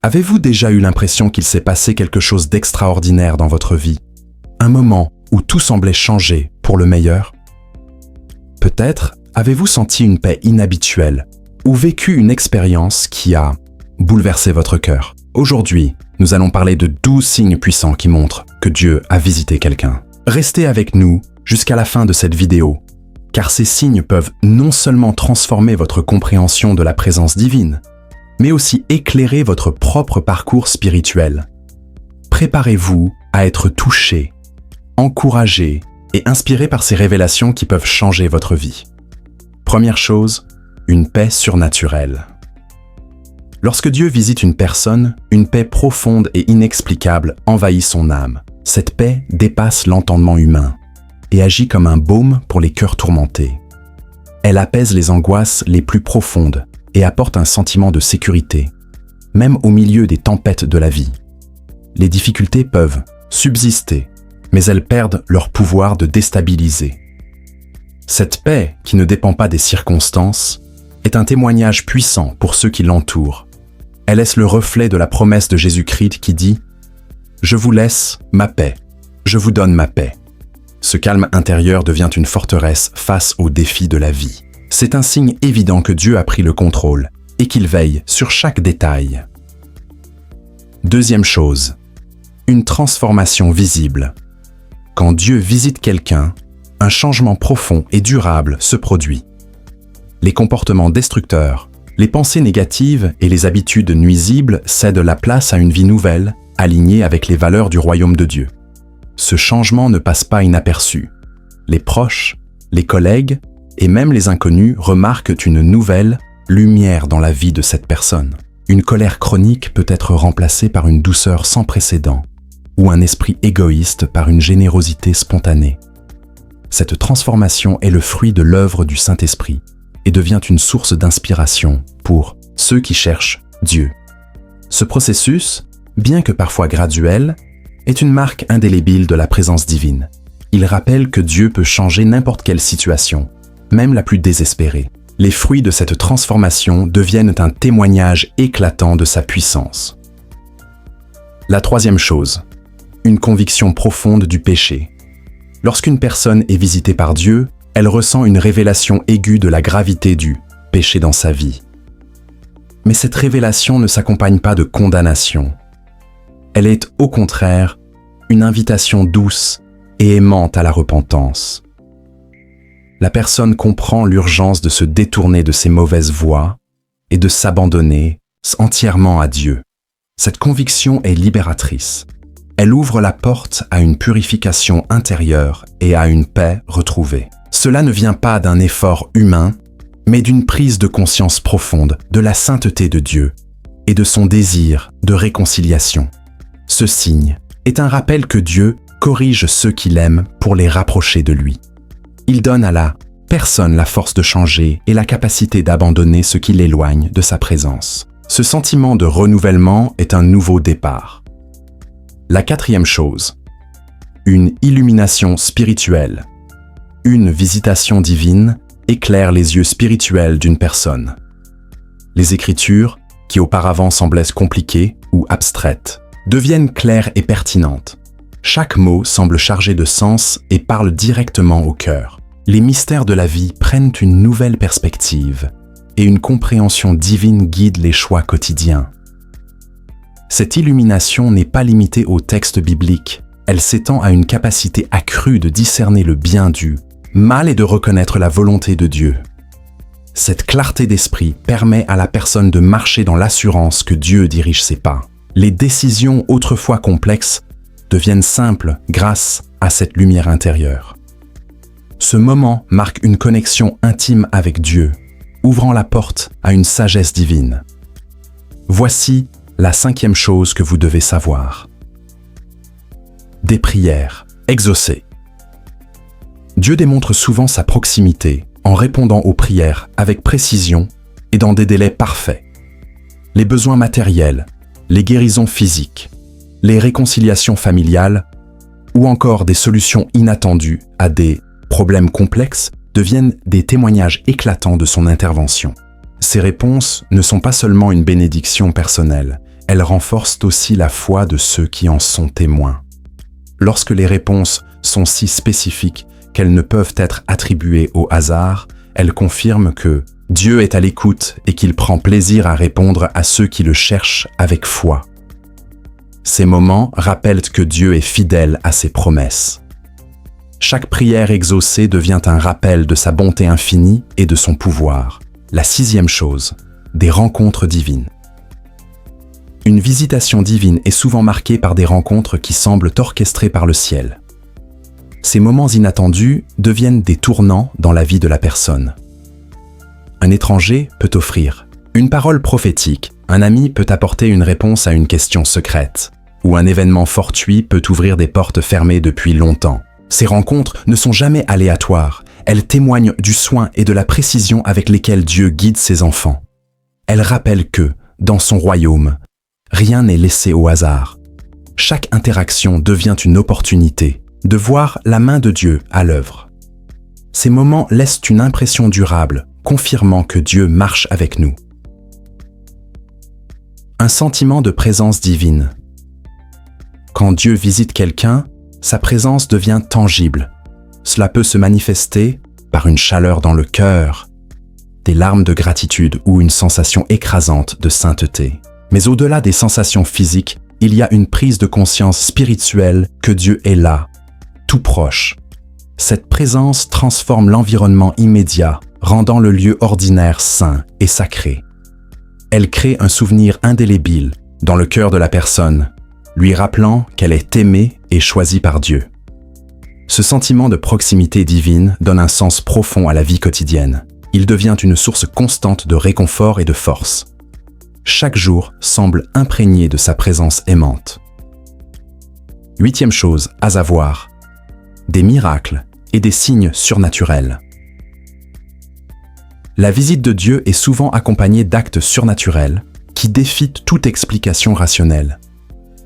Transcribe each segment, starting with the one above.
Avez-vous déjà eu l'impression qu'il s'est passé quelque chose d'extraordinaire dans votre vie? Un moment où tout semblait changer pour le meilleur? Peut-être avez-vous senti une paix inhabituelle ou vécu une expérience qui a bouleversé votre cœur. Aujourd'hui, nous allons parler de 12 signes puissants qui montrent que Dieu a visité quelqu'un. Restez avec nous jusqu'à la fin de cette vidéo, car ces signes peuvent non seulement transformer votre compréhension de la présence divine, mais aussi éclairer votre propre parcours spirituel. Préparez-vous à être touché, encouragé et inspiré par ces révélations qui peuvent changer votre vie. Première chose, une paix surnaturelle. Lorsque Dieu visite une personne, une paix profonde et inexplicable envahit son âme. Cette paix dépasse l'entendement humain et agit comme un baume pour les cœurs tourmentés. Elle apaise les angoisses les plus profondes et apporte un sentiment de sécurité, même au milieu des tempêtes de la vie. Les difficultés peuvent subsister, mais elles perdent leur pouvoir de déstabiliser. Cette paix, qui ne dépend pas des circonstances, est un témoignage puissant pour ceux qui l'entourent. Elle est le reflet de la promesse de Jésus-Christ qui dit « Je vous laisse ma paix, je vous donne ma paix ». Ce calme intérieur devient une forteresse face aux défis de la vie. C'est un signe évident que Dieu a pris le contrôle et qu'il veille sur chaque détail. Deuxième chose, une transformation visible. Quand Dieu visite quelqu'un, un changement profond et durable se produit. Les comportements destructeurs, les pensées négatives et les habitudes nuisibles cèdent la place à une vie nouvelle, alignée avec les valeurs du royaume de Dieu. Ce changement ne passe pas inaperçu. Les proches, les collègues et même les inconnus remarquent une nouvelle lumière dans la vie de cette personne. Une colère chronique peut être remplacée par une douceur sans précédent, ou un esprit égoïste par une générosité spontanée. Cette transformation est le fruit de l'œuvre du Saint-Esprit et devient une source d'inspiration pour ceux qui cherchent Dieu. Ce processus, bien que parfois graduel, est une marque indélébile de la présence divine. Il rappelle que Dieu peut changer n'importe quelle situation, même la plus désespérée. Les fruits de cette transformation deviennent un témoignage éclatant de sa puissance. La troisième chose, une conviction profonde du péché. Lorsqu'une personne est visitée par Dieu, elle ressent une révélation aiguë de la gravité du péché dans sa vie. Mais cette révélation ne s'accompagne pas de condamnation. Elle est au contraire une invitation douce et aimante à la repentance. La personne comprend l'urgence de se détourner de ses mauvaises voies et de s'abandonner entièrement à Dieu. Cette conviction est libératrice. Elle ouvre la porte à une purification intérieure et à une paix retrouvée. Cela ne vient pas d'un effort humain, mais d'une prise de conscience profonde de la sainteté de Dieu et de son désir de réconciliation. Ce signe est un rappel que Dieu corrige ceux qu'il aime pour les rapprocher de lui. Il donne à la personne la force de changer et la capacité d'abandonner ce qui l'éloigne de sa présence. Ce sentiment de renouvellement est un nouveau départ. La quatrième chose, une illumination spirituelle. Une visitation divine éclaire les yeux spirituels d'une personne. Les Écritures, qui auparavant semblaient compliquées ou abstraites, deviennent claires et pertinentes. Chaque mot semble chargé de sens et parle directement au cœur. Les mystères de la vie prennent une nouvelle perspective et une compréhension divine guide les choix quotidiens. Cette illumination n'est pas limitée au texte biblique, elle s'étend à une capacité accrue de discerner le bien du mal et de reconnaître la volonté de Dieu. Cette clarté d'esprit permet à la personne de marcher dans l'assurance que Dieu dirige ses pas. Les décisions autrefois complexes deviennent simples grâce à cette lumière intérieure. Ce moment marque une connexion intime avec Dieu, ouvrant la porte à une sagesse divine. Voici la cinquième chose que vous devez savoir. Des prières exaucées. Dieu démontre souvent sa proximité en répondant aux prières avec précision et dans des délais parfaits. Les besoins matériels, les guérisons physiques, les réconciliations familiales ou encore des solutions inattendues à des problèmes complexes deviennent des témoignages éclatants de son intervention. Ces réponses ne sont pas seulement une bénédiction personnelle, elles renforcent aussi la foi de ceux qui en sont témoins. Lorsque les réponses sont si spécifiques qu'elles ne peuvent être attribuées au hasard, elles confirment que Dieu est à l'écoute et qu'il prend plaisir à répondre à ceux qui le cherchent avec foi. Ces moments rappellent que Dieu est fidèle à ses promesses. Chaque prière exaucée devient un rappel de sa bonté infinie et de son pouvoir. La 6e chose, des rencontres divines. Une visitation divine est souvent marquée par des rencontres qui semblent orchestrées par le ciel. Ces moments inattendus deviennent des tournants dans la vie de la personne. Un étranger peut offrir une parole prophétique, un ami peut apporter une réponse à une question secrète, ou un événement fortuit peut ouvrir des portes fermées depuis longtemps. Ces rencontres ne sont jamais aléatoires, elles témoignent du soin et de la précision avec lesquels Dieu guide ses enfants. Elles rappellent que, dans son royaume, rien n'est laissé au hasard. Chaque interaction devient une opportunité de voir la main de Dieu à l'œuvre. Ces moments laissent une impression durable, confirmant que Dieu marche avec nous. Un sentiment de présence divine. Quand Dieu visite quelqu'un, sa présence devient tangible. Cela peut se manifester par une chaleur dans le cœur, des larmes de gratitude ou une sensation écrasante de sainteté. Mais au-delà des sensations physiques, il y a une prise de conscience spirituelle que Dieu est là, tout proche. Cette présence transforme l'environnement immédiat, rendant le lieu ordinaire saint et sacré. Elle crée un souvenir indélébile dans le cœur de la personne, lui rappelant qu'elle est aimée et choisie par Dieu. Ce sentiment de proximité divine donne un sens profond à la vie quotidienne. Il devient une source constante de réconfort et de force. Chaque jour semble imprégné de sa présence aimante. 8e chose à savoir, des miracles et des signes surnaturels. La visite de Dieu est souvent accompagnée d'actes surnaturels qui défient toute explication rationnelle.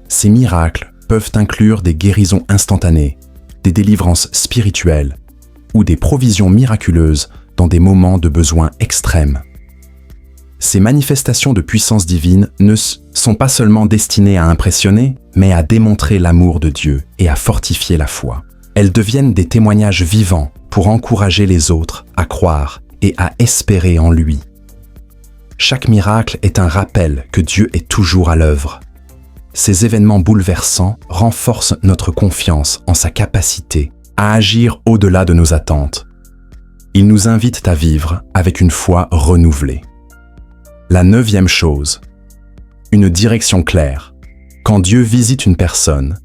Ces miracles peuvent inclure des guérisons instantanées, des délivrances spirituelles ou des provisions miraculeuses dans des moments de besoin extrêmes. Ces manifestations de puissance divine ne sont pas seulement destinées à impressionner, mais à démontrer l'amour de Dieu et à fortifier la foi. Elles deviennent des témoignages vivants pour encourager les autres à croire et à espérer en lui. Chaque miracle est un rappel que Dieu est toujours à l'œuvre. Ces événements bouleversants renforcent notre confiance en sa capacité à agir au-delà de nos attentes. Ils nous invitent à vivre avec une foi renouvelée. La 9e chose, une direction claire. Quand Dieu visite une personne,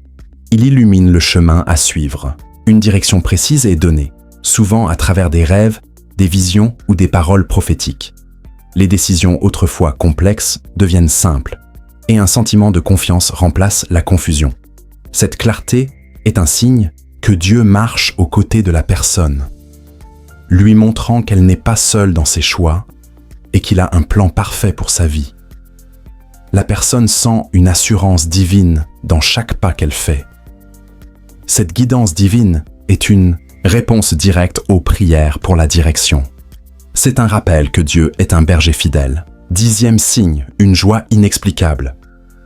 il illumine le chemin à suivre. Une direction précise est donnée, souvent à travers des rêves, des visions ou des paroles prophétiques. Les décisions autrefois complexes deviennent simples, et un sentiment de confiance remplace la confusion. Cette clarté est un signe que Dieu marche aux côtés de la personne, lui montrant qu'elle n'est pas seule dans ses choix et qu'il a un plan parfait pour sa vie. La personne sent une assurance divine dans chaque pas qu'elle fait. Cette guidance divine est une réponse directe aux prières pour la direction. C'est un rappel que Dieu est un berger fidèle. 10e signe, une joie inexplicable.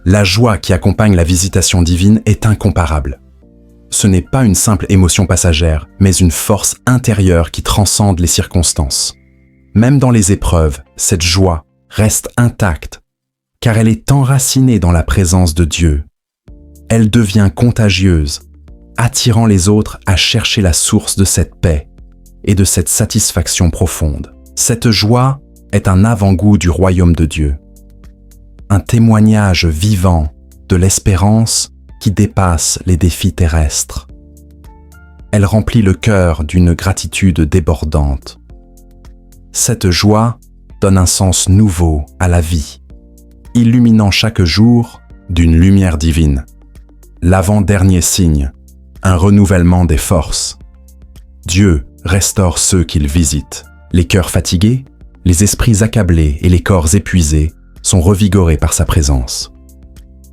La joie qui accompagne la visitation divine est incomparable. Ce n'est pas une simple émotion passagère, mais une force intérieure qui transcende les circonstances. Même dans les épreuves, cette joie reste intacte, car elle est enracinée dans la présence de Dieu. Elle devient contagieuse, attirant les autres à chercher la source de cette paix et de cette satisfaction profonde. Cette joie est un avant-goût du royaume de Dieu, un témoignage vivant de l'espérance qui dépasse les défis terrestres. Elle remplit le cœur d'une gratitude débordante. Cette joie donne un sens nouveau à la vie, illuminant chaque jour d'une lumière divine. L'avant-dernier signe, un renouvellement des forces. Dieu restaure ceux qu'il visite. Les cœurs fatigués, les esprits accablés et les corps épuisés sont revigorés par sa présence.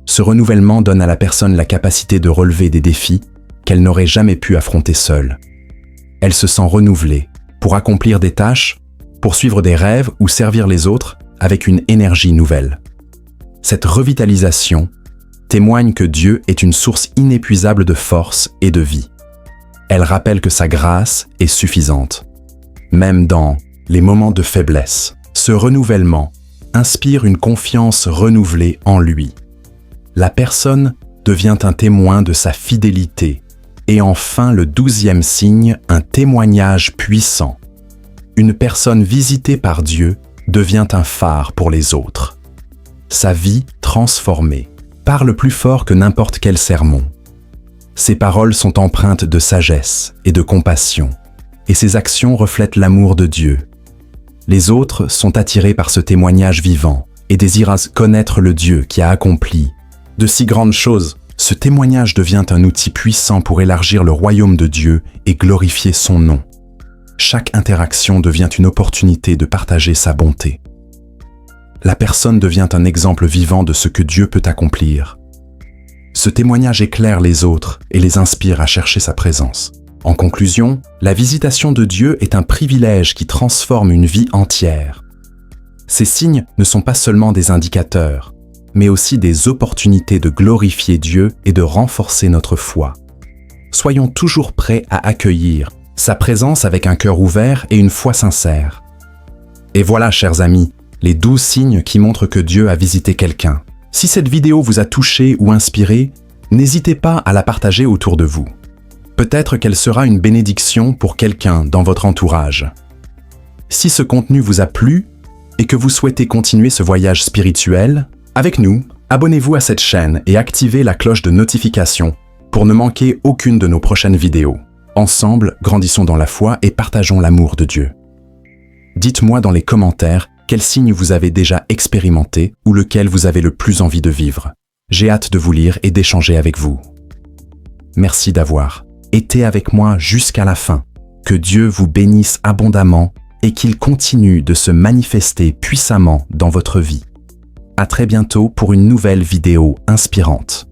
Ce renouvellement donne à la personne la capacité de relever des défis qu'elle n'aurait jamais pu affronter seule. Elle se sent renouvelée pour accomplir des tâches, poursuivre des rêves ou servir les autres avec une énergie nouvelle. Cette revitalisation témoigne que Dieu est une source inépuisable de force et de vie. Elle rappelle que sa grâce est suffisante, même dans les moments de faiblesse. Ce renouvellement inspire une confiance renouvelée en lui. La personne devient un témoin de sa fidélité et enfin le 12e signe, un témoignage puissant. Une personne visitée par Dieu devient un phare pour les autres. Sa vie transformée parle plus fort que n'importe quel sermon. Ses paroles sont empreintes de sagesse et de compassion, et ses actions reflètent l'amour de Dieu. Les autres sont attirés par ce témoignage vivant et désirent connaître le Dieu qui a accompli de si grandes choses. Ce témoignage devient un outil puissant pour élargir le royaume de Dieu et glorifier son nom. Chaque interaction devient une opportunité de partager sa bonté. La personne devient un exemple vivant de ce que Dieu peut accomplir. Ce témoignage éclaire les autres et les inspire à chercher sa présence. En conclusion, la visitation de Dieu est un privilège qui transforme une vie entière. Ces signes ne sont pas seulement des indicateurs, mais aussi des opportunités de glorifier Dieu et de renforcer notre foi. Soyons toujours prêts à accueillir sa présence avec un cœur ouvert et une foi sincère. Et voilà, chers amis, les 12 signes qui montrent que Dieu a visité quelqu'un. Si cette vidéo vous a touché ou inspiré, n'hésitez pas à la partager autour de vous. Peut-être qu'elle sera une bénédiction pour quelqu'un dans votre entourage. Si ce contenu vous a plu et que vous souhaitez continuer ce voyage spirituel, avec nous, abonnez-vous à cette chaîne et activez la cloche de notification pour ne manquer aucune de nos prochaines vidéos. Ensemble, grandissons dans la foi et partageons l'amour de Dieu. Dites-moi dans les commentaires quel signe vous avez déjà expérimenté ou lequel vous avez le plus envie de vivre. J'ai hâte de vous lire et d'échanger avec vous. Merci d'avoir été avec moi jusqu'à la fin. Que Dieu vous bénisse abondamment et qu'il continue de se manifester puissamment dans votre vie. À très bientôt pour une nouvelle vidéo inspirante.